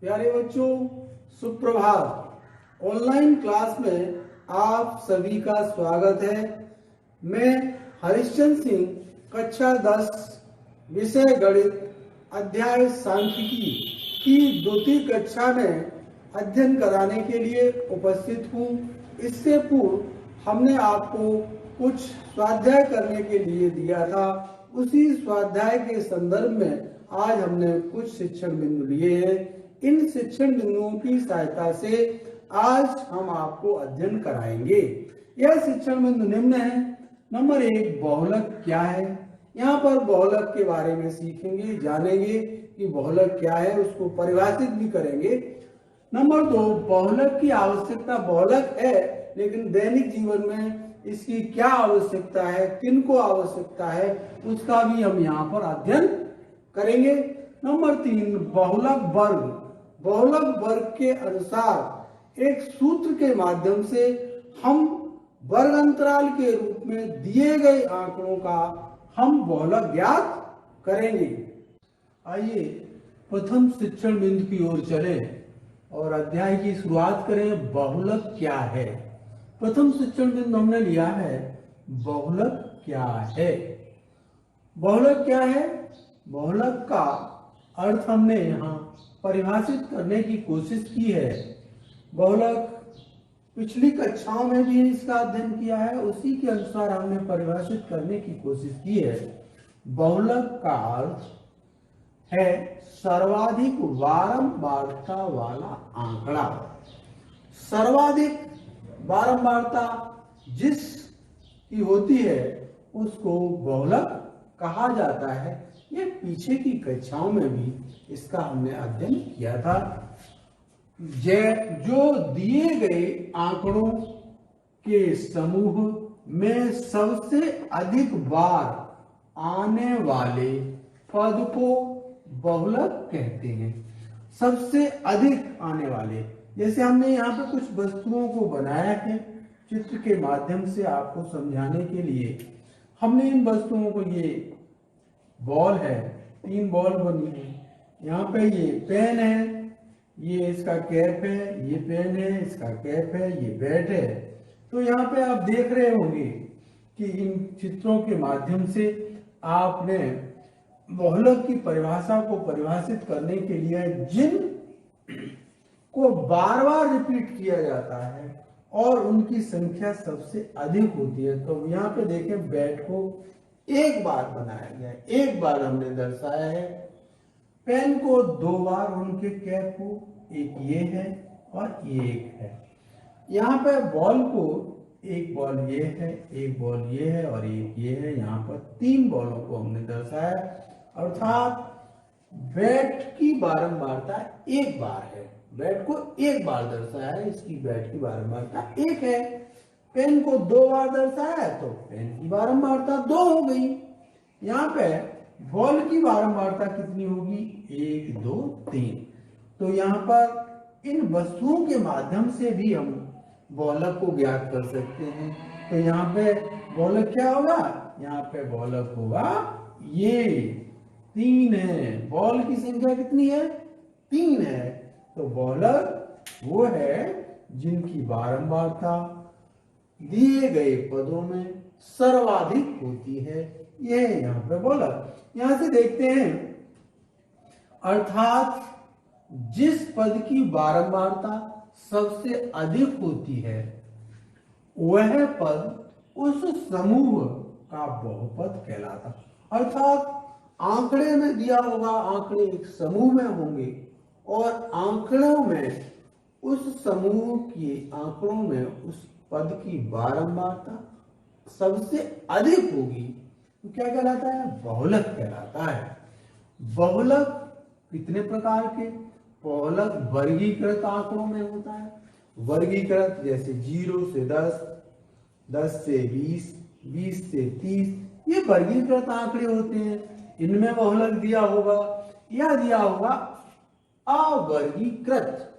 प्यारे बच्चों, सुप्रभात। ऑनलाइन क्लास में आप सभी का स्वागत है। मैं हरिश्चंद्र सिंह, कक्षा 10, विषय गणित, अध्याय सांख्यिकी की द्वितीय कक्षा में अध्ययन कराने के लिए उपस्थित हूँ। इससे पूर्व हमने आपको कुछ स्वाध्याय करने के लिए दिया था। उसी स्वाध्याय के संदर्भ में आज हमने कुछ शिक्षण बिंदु लिए हैं। इन शिक्षण बिंदुओं की सहायता से आज हम आपको अध्ययन कराएंगे। यह शिक्षण बिंदु निम्न है। नंबर 1, बहुलक क्या है। यहाँ पर बहुलक के बारे में सीखेंगे, जानेंगे कि बहुलक क्या है, उसको परिभाषित भी करेंगे। नंबर 2, बहुलक की आवश्यकता। बहुलक है लेकिन दैनिक जीवन में इसकी क्या आवश्यकता है, किनको आवश्यकता है, उसका भी हम यहाँ पर अध्ययन करेंगे। नंबर 3, बहुलक वर्ग। बहुलक वर्ग के अनुसार एक सूत्र के माध्यम से हम वर्ग अंतराल के रूप में दिए गए आंकड़ों का हम बहुलक ज्ञात करेंगे। आइए प्रथम शिक्षण बिंदु की ओर चलें और अध्याय की शुरुआत करें। बहुलक क्या है। प्रथम शिक्षण बिंदु हमने लिया है, बहुलक क्या है। बहुलक क्या है? बहुलक का अर्थ हमने यहाँ परिभाषित करने की कोशिश की है। बहुलक पिछली कक्षाओं में भी इसका अध्ययन किया है, उसी के अनुसार हमने परिभाषित करने की कोशिश की है। बहुलक का अर्थ है सर्वाधिक बारंबारता वाला आंकड़ा। सर्वाधिक बारंबारता जिसकी होती है उसको बहुलक कहा जाता है। ये पीछे की कक्षाओं में भी इसका हमने अध्ययन किया था। जो दिए गए आंकड़ों के समूह में सबसे अधिक बार आने वाले पद को बहुलक कहते हैं। सबसे अधिक आने वाले, जैसे हमने यहाँ पे कुछ वस्तुओं को बनाया है चित्र के माध्यम से आपको समझाने के लिए। हमने इन वस्तुओं को, ये बॉल है, 3 बॉल बनी है, यहाँ पे ये पेन है, ये इसका कैप है, ये पेन है, इसका कैप है, ये बैट है। तो यहाँ पे आप देख रहे होंगे कि इन चित्रों के माध्यम से आपने बहुलक की परिभाषा को परिभाषित करने के लिए जिन को बार बार रिपीट किया जाता है और उनकी संख्या सबसे अधिक होती है। तो यहाँ पे देखें, बैट को एक बार बनाया गया, एक बार हमने दर्शाया है। पेन को 2 बार, उनके कैप को, एक ये है और ये एक है। यहाँ पे बॉल को, एक बॉल ये है, एक बॉल ये है और एक ये है। यहाँ पर 3 बॉलों को हमने दर्शाया, अर्थात बैट की बारंबारता एक बार है। बैट को एक बार दर्शाया है, इसकी बैट की बारंबारता 1 है। पेन को 2 बार दर्शाया है तो पेन की बारंबारता 2 हो गई। यहाँ पे बॉल की बारंबारता कितनी होगी? 1, 2, 3। तो यहाँ पर इन वस्तुओं के माध्यम से भी हम बहुलक को ज्ञात कर सकते हैं। तो यहाँ पे बहुलक क्या होगा? यहाँ पे बहुलक होगा ये 3 है। बॉल की संख्या कितनी है? 3 है। तो बहुलक वो है जिनकी बारंबारता दिए गए पदों में सर्वाधिक होती है। यह है यहाँ पे बहुलक। यहां से देखते हैं, अर्थात जिस पद की बारंबारता सबसे अधिक होती है वह पद उस समूह का बहुपद कहलाता। अर्थात आंकड़े में दिया होगा, आंकड़े एक समूह में होंगे और आंकड़ों में उस समूह के आंकड़ों में उस पद की बारंबारता सबसे अधिक होगी तो क्या कहलाता है? बहुलक कहलाता है। बहुलक कितने प्रकार के? बहुलक वर्गीकृत आंकड़ों में होता है। वर्गीकृत जैसे 0 से 10, 10 से 20, 20 से 30, ये वर्गीकृत आंकड़े होते हैं। इनमें बहुलक दिया होगा या दिया होगा अवर्गीकृत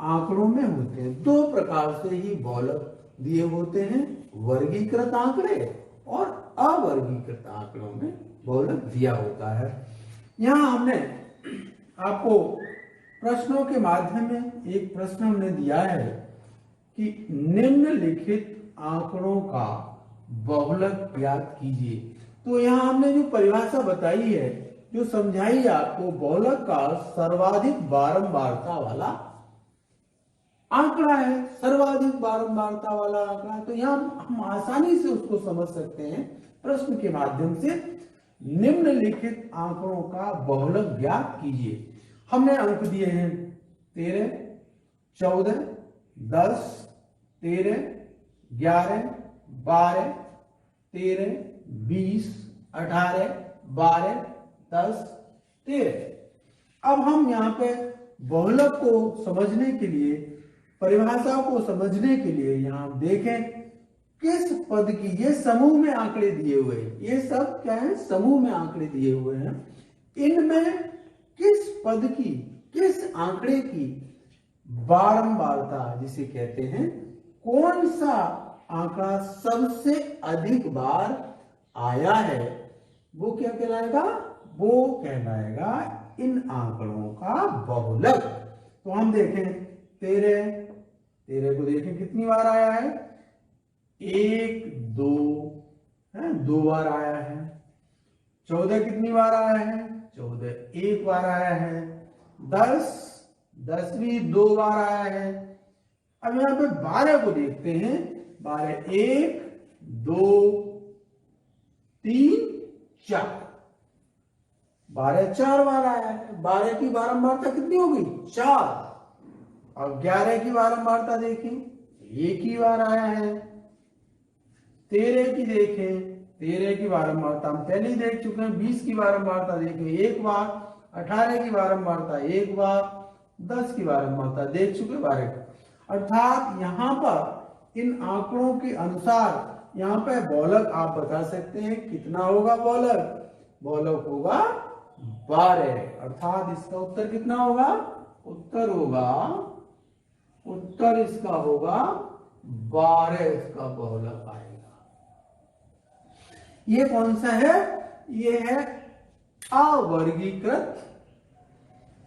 आंकड़ों में होते हैं। 2 प्रकार से ही बहुलक दिए होते हैं, वर्गीकृत आंकड़े और अवर्गीकृत आंकड़ों में बहुलक दिया होता है। यहाँ हमने आपको प्रश्नों के माध्यम में एक प्रश्न हमने दिया है कि निम्नलिखित आंकड़ों का बहुलक ज्ञात कीजिए। तो यहाँ हमने जो परिभाषा बताई है, जो समझाई है आपको, बहुलक का सर्वाधिक बारंबारता वाला आंकड़ा है, सर्वाधिक बारंबारता वाला आंकड़ा। तो यहाँ हम आसानी से उसको समझ सकते हैं प्रश्न के माध्यम से। निम्नलिखित आंकड़ों का बहुलक ज्ञात कीजिए। हमने अंक दिए हैं 13, 14, 10, 13, 11, 12, 13, 20, 18, 12, 10, 13। अब हम यहाँ पे बहुलक को समझने के लिए, परिभाषा को समझने के लिए यहाँ देखें किस पद की, ये समूह में आंकड़े दिए हुए हैं, ये सब क्या है, समूह में आंकड़े दिए हुए हैं। इनमें किस पद की, किस आंकड़े की बारंबारता जिसे कहते हैं, कौन सा आंकड़ा सबसे अधिक बार आया है, वो क्या कहलाएगा, वो कहलाएगा इन आंकड़ों का बहुलक। तो हम देखें 13 को देखें कितनी बार आया है, 1, 2 है, 2 बार आया है। 14 कितनी बार आया है, 14 1 बार आया है। 10 भी 2 बार आया है। अब यहाँ पे 12 को देखते हैं, 12 1 2 3 4, 12 4 बार आया है। 12 की बारंबारता कितनी होगी, 4। और 11 की बारंबारता देखें, 1 ही बार आया है। 13 की देखें, 13 की बारंबारता हम पहले ही देख चुके हैं। 20 की बारंबारता देखें 1 बार, 18 की बारंबारता 1 बार, 10 की बारंबारता देख चुके 12। अर्थात यहाँ पर इन आंकड़ों के अनुसार यहाँ पे बहुलक आप बता सकते हैं कितना होगा बहुलक, बहुलक होगा 12। अर्थात इसका उत्तर कितना होगा, उत्तर होगा, उत्तर इसका होगा 12, इसका बहुलक आएगा। ये कौन सा है, ये है अवर्गीकृत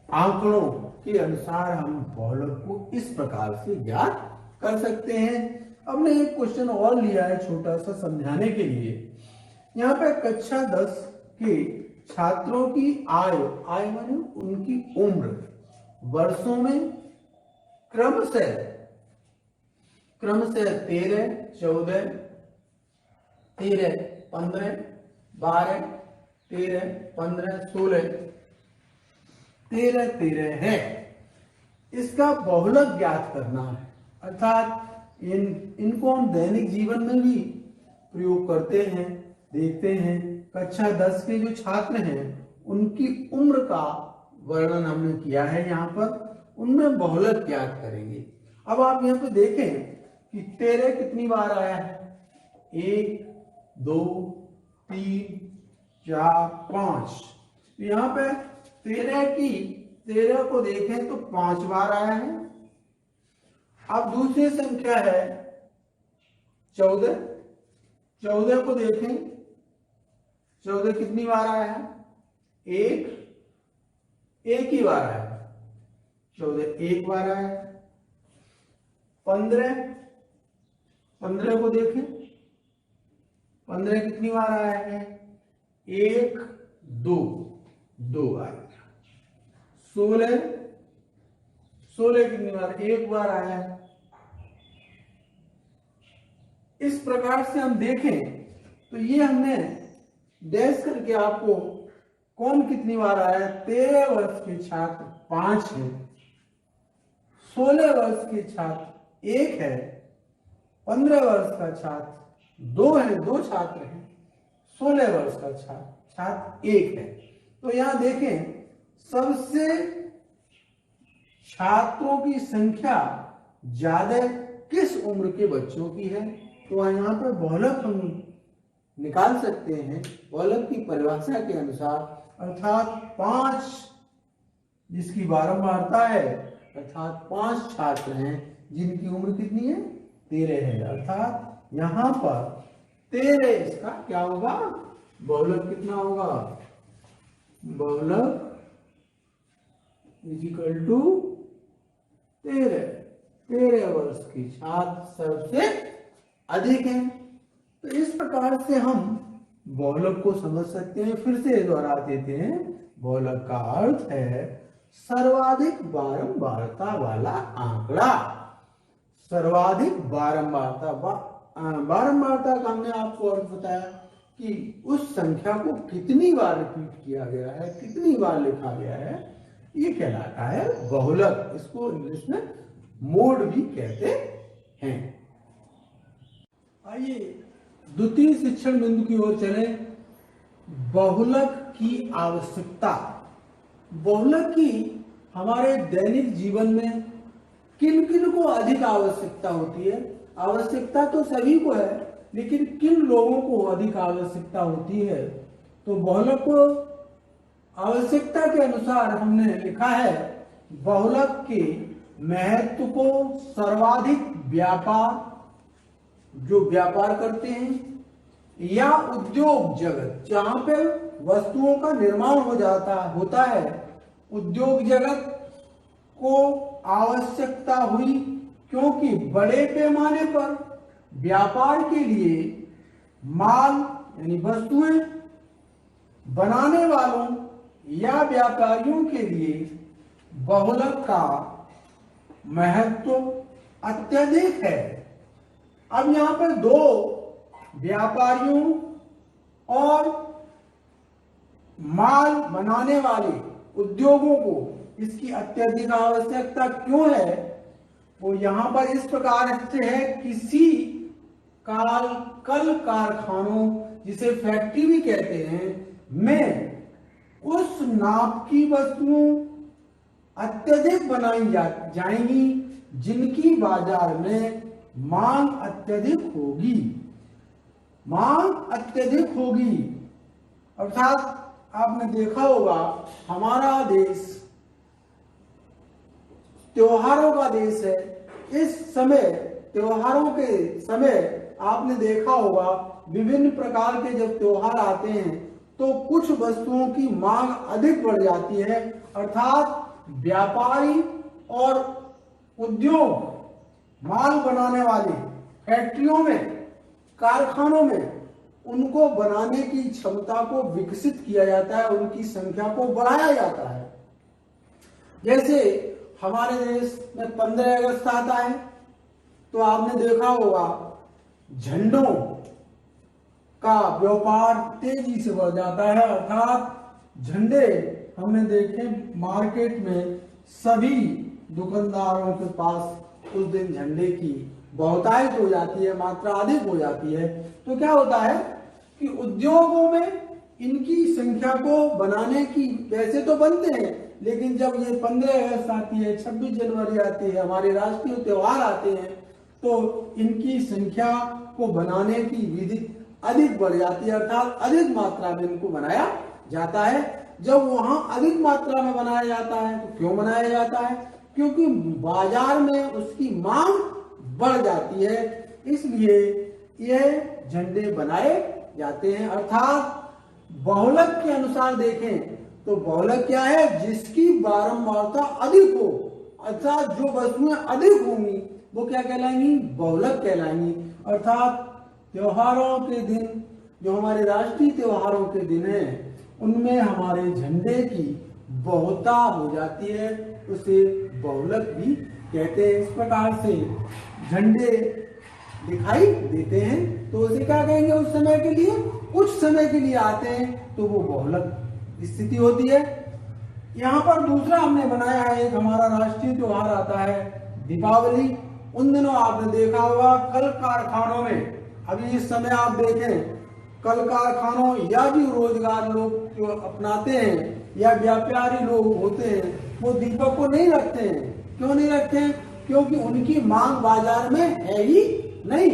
आंकड़ों के अनुसार हम बहुलक को इस प्रकार से ज्ञात कर सकते हैं। हमने एक क्वेश्चन और लिया है छोटा सा समझाने के लिए। यहाँ पे कक्षा 10 के छात्रों की आयु, आयु माने उनकी उम्र, वर्षों में क्रमशः 13, 14, 13, 15, 12, 13, 15, 16, 13 है। इसका बहुलक ज्ञात करना है। अर्थात इनको हम दैनिक जीवन में भी प्रयोग करते हैं, देखते हैं। कक्षा 10 के जो छात्र हैं उनकी उम्र का वर्णन हमने किया है यहाँ पर, उनमें बहुलक ज्ञात करेंगे। अब आप यहाँ पे देखें कि 13 कितनी बार आया है, 1 2 3 4 5। यहाँ पे 13 को देखें तो 5 बार आया है। अब दूसरी संख्या है 14 को देखें, 14 कितनी बार आया है, 1 ही बार आया है। 14 1 बार आया है। 15 को देखें, 15 कितनी बार आया है, 1 2 बार। 16 कितनी बार, 1 बार आया है। इस प्रकार से हम देखें तो ये हमने डैश करके आपको कौन कितनी बार आया है, 13 वर्ष के छात्र 5 है, 16 वर्ष के छात्र 1 है, 15 वर्ष का छात्र 2 है, 2 छात्र हैं, 16 वर्ष का छात्र 1 है। तो यहां देखें सबसे छात्रों की संख्या ज्यादा किस उम्र के बच्चों की है, तो यहाँ पे बहुलक हम निकाल सकते हैं बहुलक की परिभाषा के अनुसार। अर्थात 5 जिसकी बारंबारता है, अर्थात 5 छात्र हैं जिनकी उम्र कितनी है, 13 है। अर्थात यहाँ पर 13 इसका क्या होगा, बहुलक कितना होगा, बहुलक इजिकल टू 13 वर्ष की छात्र सबसे अधिक है। तो इस प्रकार से हम बहुलक को समझ सकते हैं। फिर से दोहरा देते हैं, बहुलक का अर्थ है सर्वाधिक बारंबारता वाला आंकड़ा। सर्वाधिक बारंबारता का हमने आपको अर्थ बताया कि उस संख्या को कितनी बार रिपीट किया गया है, कितनी बार लिखा गया है, ये कहलाता है बहुलक। इसको इंग्लिश में मोड भी कहते हैं। आइए द्वितीय शिक्षण बिंदु की ओर चले। बहुलक की आवश्यकता। बहुलक की हमारे दैनिक जीवन में किन किन को अधिक आवश्यकता होती है? आवश्यकता तो सभी को है, लेकिन किन लोगों को अधिक आवश्यकता होती है? तो बहुलक को आवश्यकता के अनुसार हमने लिखा है, बहुलक के महत्व को सर्वाधिक व्यापार, जो व्यापार करते हैं, या उद्योग जगत, जहां पे वस्तुओं का निर्माण होता है, उद्योग जगत को आवश्यकता हुई, क्योंकि बड़े पैमाने पर व्यापार के लिए माल यानी वस्तुएं बनाने वालों या व्यापारियों के लिए बहुलक का महत्व अत्यधिक है। अब यहाँ पर दो व्यापारियों और माल बनाने वाले उद्योगों को इसकी अत्यधिक आवश्यकता क्यों है? वो यहाँ पर इस प्रकार से है, किसी कल कारखानों, जिसे फैक्ट्री भी कहते हैं, में उस नाप की वस्तुओं अत्यधिक बनाई जाएंगी जिनकी बाजार में मांग अत्यधिक होगी। मांग अत्यधिक होगी अर्थात आपने देखा होगा, हमारा देश त्योहारों का देश है। इस समय त्योहारों के समय आपने देखा होगा, विभिन्न प्रकार के जब त्योहार आते हैं तो कुछ वस्तुओं की मांग अधिक बढ़ जाती है, अर्थात व्यापारी और उद्योग, माल बनाने वाले फैक्ट्रियों में, कारखानों में, उनको बनाने की क्षमता को विकसित किया जाता है, उनकी संख्या को बढ़ाया जाता है। जैसे हमारे देश में 15 अगस्त आता है तो आपने देखा होगा झंडों का व्यापार तेजी से बढ़ जाता है, अर्थात झंडे हमने देखे मार्केट में सभी दुकानदारों के पास उस दिन झंडे की बहुतायत हो जाती है, मात्रा अधिक हो जाती है। तो क्या होता है कि उद्योगों में इनकी संख्या को बनाने की, वैसे तो बनते हैं, लेकिन जब ये 15 अगस्त आती है, 26 जनवरी आती है, हमारे राष्ट्रीय त्योहार आते हैं, तो इनकी संख्या को बनाने की विधि अधिक बढ़ जाती है, अर्थात अधिक मात्रा में इनको बनाया जाता है। जब वहां अधिक मात्रा में बनाया जाता है तो क्यों बनाया जाता है? क्योंकि बाजार में उसकी मांग बढ़ जाती है, इसलिए यह झंडे बनाए जाते हैं। अर्थात बहुलक के अनुसार देखें तो बहुलक क्या है? जिसकी बारंबारता अधिक हो, अर्थात जो वस्तुएं अधिक होंगी वो क्या कहलाएंगी? बहुलक कहलाएंगी। अर्थात त्योहारों के दिन, जो हमारे राष्ट्रीय त्योहारों के दिन है, उनमें हमारे झंडे की बहुता हो जाती है, उसे बहुलक भी कहते हैं। इस प्रकार से झंडे दिखाई देते हैं तो उसे क्या कहेंगे? उस समय के लिए, कुछ समय के लिए आते हैं तो वो बहुलक स्थिति होती है। यहाँ पर दूसरा हमने बनाया है, एक हमारा राष्ट्रीय त्योहार आता है दीपावली। उन दिनों आपने देखा होगा कल कारखानों में, अभी इस समय आप देखें, कल कारखानों या भी रोजगार लोग जो अपनाते हैं या व्यापारी लोग होते हैं, वो दीपक को नहीं रखते हैं। क्यों नहीं रखते हैं? क्योंकि उनकी मांग बाजार में है ही नहीं।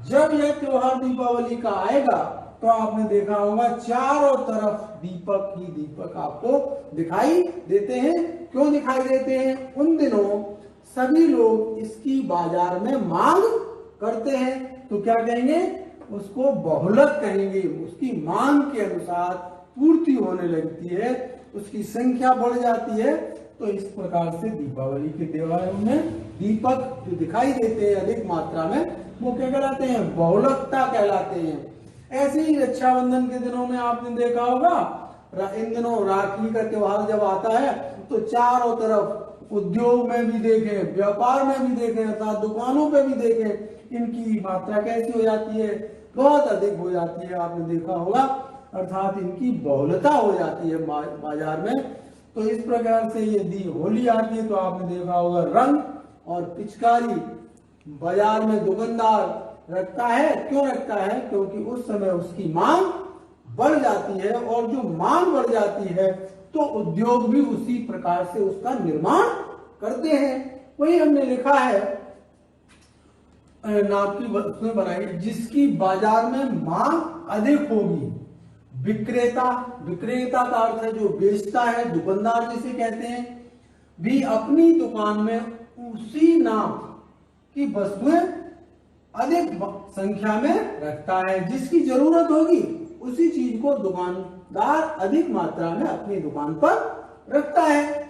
जब यह त्योहार दीपावली का आएगा तो आपने देखा होगा चारों तरफ दीपक ही दीपक आपको दिखाई देते हैं। क्यों दिखाई देते हैं? उन दिनों सभी लोग इसकी बाजार में मांग करते हैं, तो क्या कहेंगे? उसको बहुलक कहेंगे। उसकी मांग के अनुसार पूर्ति होने लगती है, उसकी संख्या बढ़ जाती है, तो इस प्रकार से दीपावली के त्योहारों में दीपक जो दिखाई देते हैं अधिक मात्रा में, वो क्या कहलाते हैं? बहुलकता कहलाते हैं। ऐसे ही रक्षाबंधन के दिनों में आपने देखा होगा, इन दिनों राखी का त्योहार जब आता है तो चारों तरफ उद्योग में भी देखें, व्यापार में भी देखें, अर्थात दुकानों पे भी देखें, इनकी मात्रा कैसी हो जाती है? बहुत अधिक हो जाती है, आपने देखा होगा, अर्थात इनकी बहुलता हो जाती है बाजार में। तो इस प्रकार से यदि होली आती है तो आपने देखा होगा रंग और पिचकारी बाजार में दुकानदार रखता है। क्यों रखता है? क्योंकि उस समय उसकी मांग बढ़ जाती है, और जो मांग बढ़ जाती है तो उद्योग भी उसी प्रकार से उसका निर्माण करते हैं। वही हमने लिखा है, नाम की वस्तुएं बनाई जिसकी बाजार में मांग अधिक होगी। विक्रेता, विक्रेता का अर्थ है जो बेचता है, दुकानदार जिसे कहते हैं, भी अपनी दुकान में उसी नाम की वस्तुएं अधिक संख्या में रखता है। जिसकी जरूरत होगी उसी चीज को दुकानदार अधिक मात्रा में अपनी दुकान पर रखता है।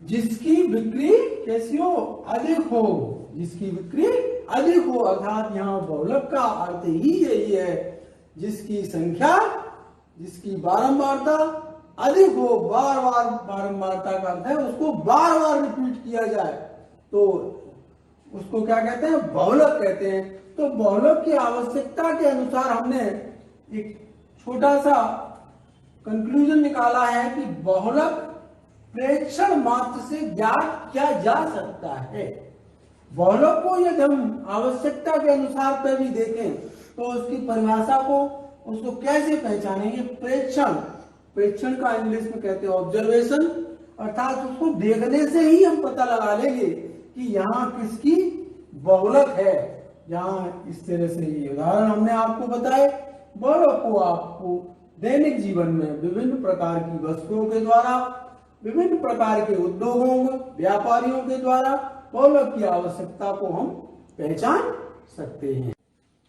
जिसकी बिक्री कैसी हो? अधिक हो। जिसकी बिक्री अधिक हो, अर्थात यहाँ बहुलक का अर्थ ही यही है, जिसकी संख्या, जिसकी बारंबारता अधिक हो। बार बार बारंबारता का अर्थ है उसको बार बार रिपीट किया जाए तो उसको क्या कहते हैं? बहुलक कहते हैं। तो बहुलक की आवश्यकता के अनुसार हमने एक छोटा सा कंक्लूजन निकाला है कि बहुलक प्रेक्षण मात्र से ज्ञात किया जा सकता है। बहुलक को यदि हम आवश्यकता के अनुसार पे भी देखें तो उसकी परिभाषा को, उसको कैसे पहचानेंगे? प्रेक्षण, प्रेक्षण का इंग्लिश में कहते हैं ऑब्जर्वेशन, अर्थात उसको देखने से ही हम पता लगा लेंगे कि यहाँ किसकी बहुलक है। यहाँ इस तरह से ये उदाहरण हमने आपको बताए। बहुलक को आपको दैनिक जीवन में विभिन्न प्रकार की वस्तुओं के द्वारा, विभिन्न प्रकार के उद्योगों, व्यापारियों के द्वारा बहुलक की आवश्यकता को हम पहचान सकते हैं।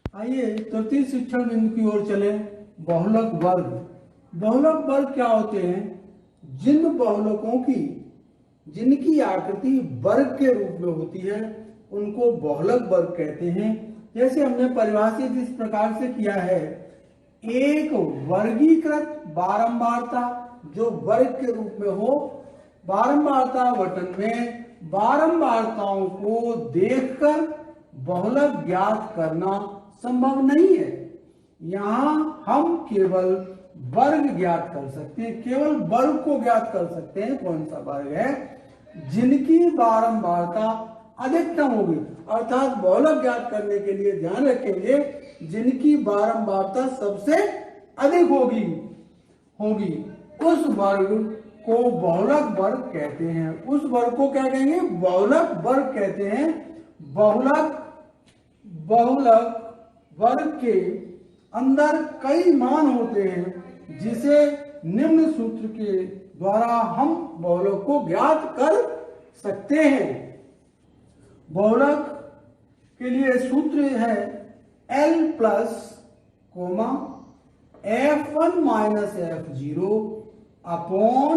आइए तृतीय शिक्षण बिंदु की ओर चले। बहुलक वर्ग। बहुलक वर्ग क्या होते हैं? जिन बहुलकों की, जिनकी आकृति वर्ग के रूप में होती है उनको बहुलक वर्ग कहते हैं। जैसे हमने परिभाषित इस प्रकार से किया है, एक वर्गीकृत बारंबारता जो वर्ग के रूप में हो। बारंबारता वटन में बारंबारताओं को देखकर बहुलक ज्ञात करना संभव नहीं है। यहाँ हम केवल वर्ग ज्ञात कर सकते हैं, केवल वर्ग को ज्ञात कर सकते हैं। कौन सा वर्ग है? जिनकी बारंबारता अधिकतम होगी, अर्थात बहुलक ज्ञात करने के लिए ध्यान रखेंगे जिनकी बारंबारता सबसे अधिक होगी उस वर्ग को बहुलक वर्ग कहते हैं। उस वर्ग को क्या कहेंगे? बहुलक वर्ग कहते हैं। बहुलक वर्ग के अंदर कई मान होते हैं जिसे निम्न सूत्र के द्वारा हम बहुलक को ज्ञात कर सकते हैं। बहुलक के लिए सूत्र है L plus comma F1 minus F0 upon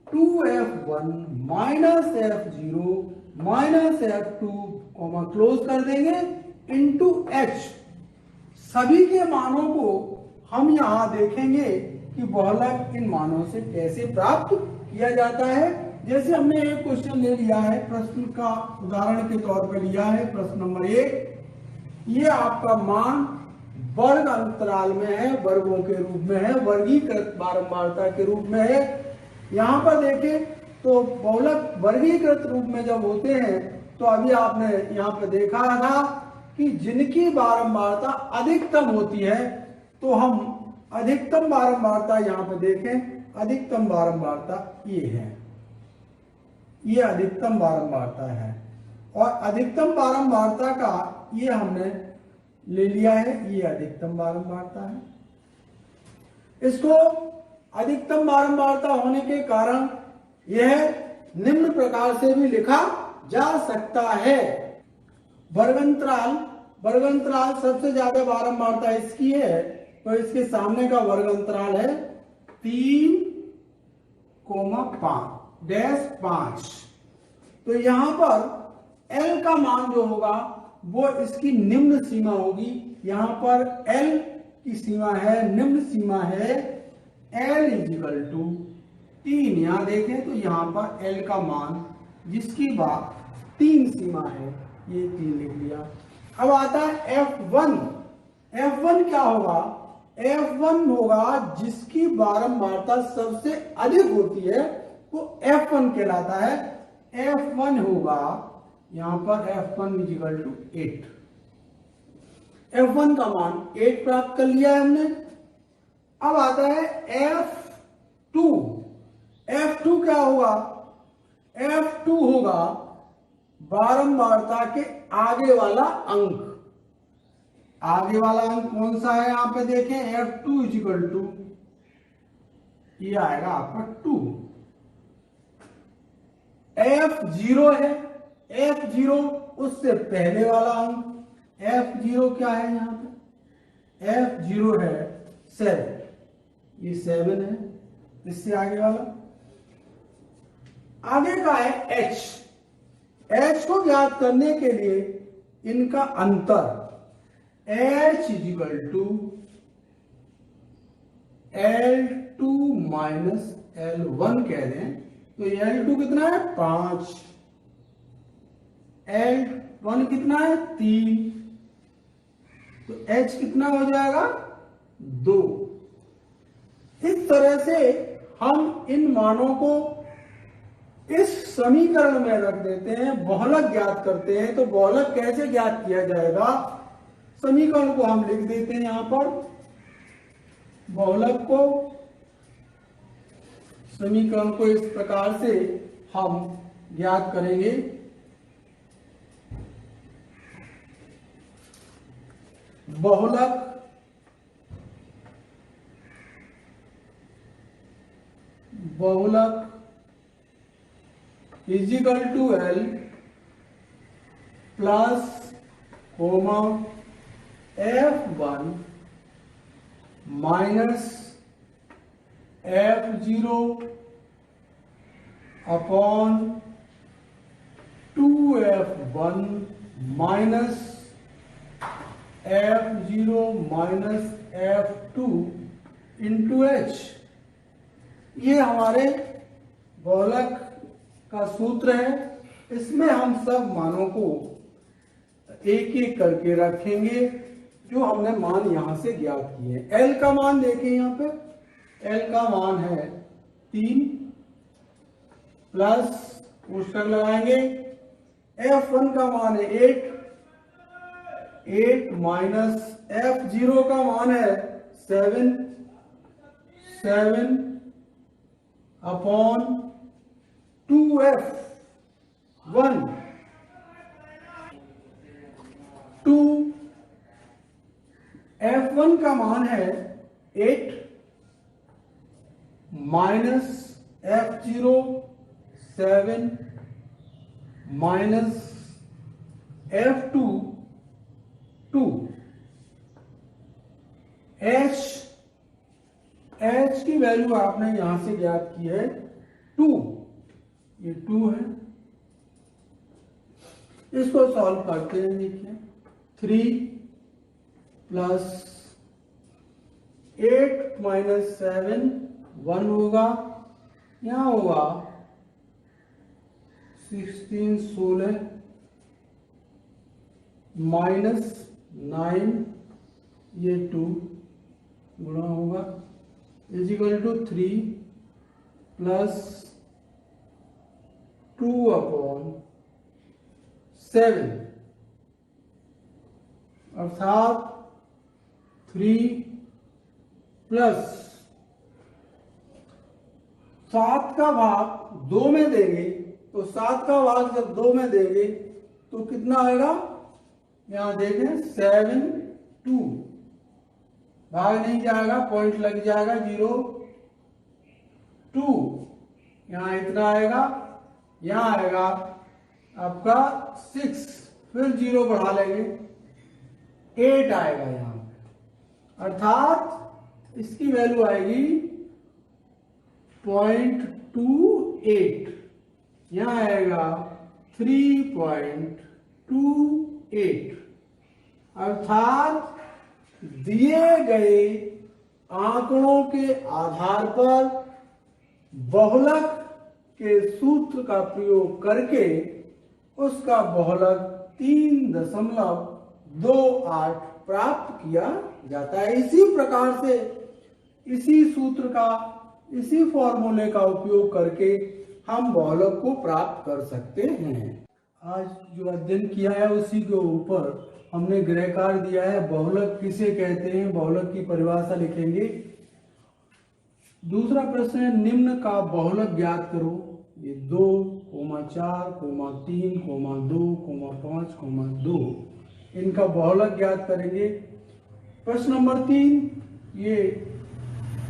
2F1 minus F0 minus F2 comma close कर देंगे इंटू H। सभी के मानों को हम यहाँ देखेंगे कि बहुलक इन मानों से कैसे प्राप्त किया जाता है। जैसे हमने एक क्वेश्चन ले लिया है, प्रश्न का उदाहरण के तौर पर लिया है, प्रश्न नंबर 1। ये आपका मान वर्ग अंतराल में है, वर्गों के रूप में है, वर्गीकृत बारंबारता के रूप में है। यहाँ पर देखें तो बहुलक वर्गीकृत रूप में जब होते हैं तो अभी आपने यहाँ पर देखा था कि जिनकी बारंबारता अधिकतम होती है, तो हम अधिकतम बारंबारता यहाँ पे देखें, अधिकतम बारंबारता ये है, ये अधिकतम बारंबारता है, और अधिकतम बारंबारता का ये हमने ले लिया है, ये अधिकतम बारंबारता है। इसको अधिकतम बारंबारता होने के कारण यह निम्न प्रकार से भी लिखा जा सकता है। वर्गंतराल, वर्गंतराल सबसे ज्यादा बारंबारता इसकी है, तो इसके सामने का वर्गंतराल है 3,5। डैश 5। तो यहां पर L का मान जो होगा वो इसकी निम्न सीमा होगी। यहां पर L की सीमा है, निम्न सीमा है L इजिकल टू 3। यहां देखें तो यहां पर L का मान जिसकी बात 3 सीमा है, ये 3 लिख लिया। अब आता है F1। F1 क्या होगा? F1 होगा जिसकी बारंबारता सबसे अधिक होती है वो F1 कहलाता है। F1 होगा यहां पर F1 इजिकल टू 8। F1 का मान 8 प्राप्त कर लिया है हमने। अब आता है F2। F2 क्या होगा? F2 होगा बारंबारता के आगे वाला अंक। आगे वाला अंक कौन सा है? यहां पे देखें F2 इजिकल टू ये आएगा आपका 2। F0 है, F0 उससे पहले वाला अंक। F0 क्या है यहां पे? F0 है 7। ये 7 है, इससे आगे वाला। आगे का है H। H को ज्ञात करने के लिए इनका अंतर H is equal to L2 minus L1 कह दें तो L2 कितना है? 5। L1 कितना है? 3। तो H कितना हो जाएगा? 2। इस तरह से हम इन मानों को इस समीकरण में रख देते हैं, बहुलक ज्ञात करते हैं। तो बहुलक कैसे ज्ञात किया जाएगा? समीकरण को हम लिख देते हैं यहां पर। बहुलक को, समीकरण को इस प्रकार से हम ज्ञात करेंगे। बहुलक equal to L plus comma F1 minus F0 upon 2F1 minus F0 minus F2 into H। ये हमारे बहुलक का सूत्र है। इसमें हम सब मानों को एक एक करके रखेंगे जो हमने मान यहां से ज्ञात किए। L का मान देखें, यहां पे L का मान है 3 प्लस पुस्तक लगाएंगे। F1 का मान है 8 माइनस F0 का मान है 7 अपॉन 2F1 F1 का मान है 8 minus F0 7 minus F2 2। H की वैल्यू आपने यहां से ज्ञात की है 2। ये 2 है। इसको सॉल्व करते हैं। देखिए 3 प्लस 8 माइनस 7 1 होगा। यहां होगा 16 16 माइनस 9 ये 2 गुणा होगा इजिकल टू 3 प्लस 2 अपॉन 7 अर्थात 3 प्लस 7 का भाग 2 में देंगे तो 7 का भाग जब 2 में देंगे तो कितना आएगा? यहां देखें 7 2 भाग नहीं जाएगा, पॉइंट लग जाएगा 0 2। यहां इतना आएगा, यहां आएगा आपका 6, फिर 0 बढ़ा लेंगे 8 आएगा यहां। अर्थात इसकी वैल्यू आएगी 0.28। 3.28, यहाँ आएगा 3.28, अर्थात दिए गए आंकड़ों के आधार पर बहुलक के सूत्र का प्रयोग करके उसका बहुलक 3.28 प्राप्त किया जाता है। इसी प्रकार से इसी सूत्र का, इसी फॉर्मूले का उपयोग करके हम बहुलक को प्राप्त कर सकते हैं। आज जो अध्ययन किया है उसी के ऊपर हमने गृहकार दिया है। बहुलक किसे कहते हैं, बहुलक की परिभाषा लिखेंगे। दूसरा प्रश्न है, निम्न का बहुलक ज्ञात करो। ये 2, 4, 3, 2, 5, 2, इनका बहुलक ज्ञात करेंगे। प्रश्न नंबर 3, ये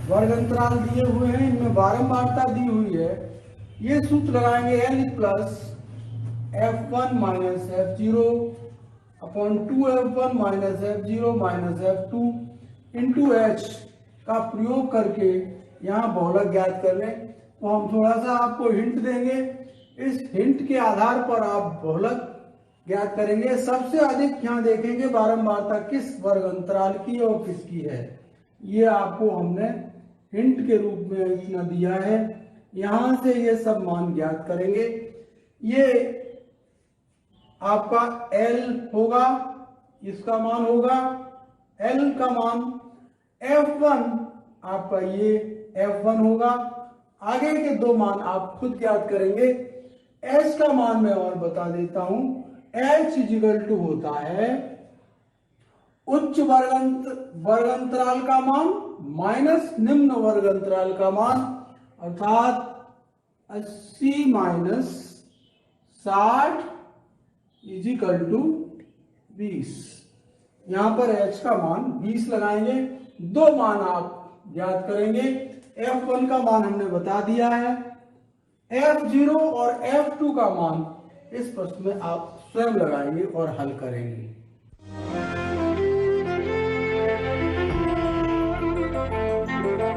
वर्ग अंतराल दिए हुए हैं, इनमें बारंबारता दी हुई है। ये सूत्र लगाएंगे L plus F1 minus F0 upon 2F1 minus F0 minus F2 into H का प्रयोग करके यहाँ बहुलक ज्ञात कर लें। तो हम थोड़ा सा आपको हिंट देंगे, इस हिंट के आधार पर आप बहुलक ज्ञात करेंगे। सबसे अधिक यहाँ देखेंगे बारंबारता किस वर्ग अंतराल की और किसकी है, ये आपको हमने हिंट के रूप में इतना दिया है। यहां से ये सब मान ज्ञात करेंगे। ये आपका L होगा, इसका मान होगा L का मान, F1 आपका ये F1 होगा। आगे के दो मान आप खुद ज्ञात करेंगे। H का मान मैं और बता देता हूं, H इजिकल टू होता है उच्च वर्ग अंतराल का मान माइनस निम्न वर्ग अंतराल का मान, अर्थात 80 माइनस 60 इजिकल टू 20। यहां पर H का मान 20 लगाएंगे। दो मान आप ज्ञात करेंगे। F1 का मान हमने बता दिया है, F0 और F2 का मान इस प्रश्न में आप स्वयं लगाएंगे और हल करेंगे।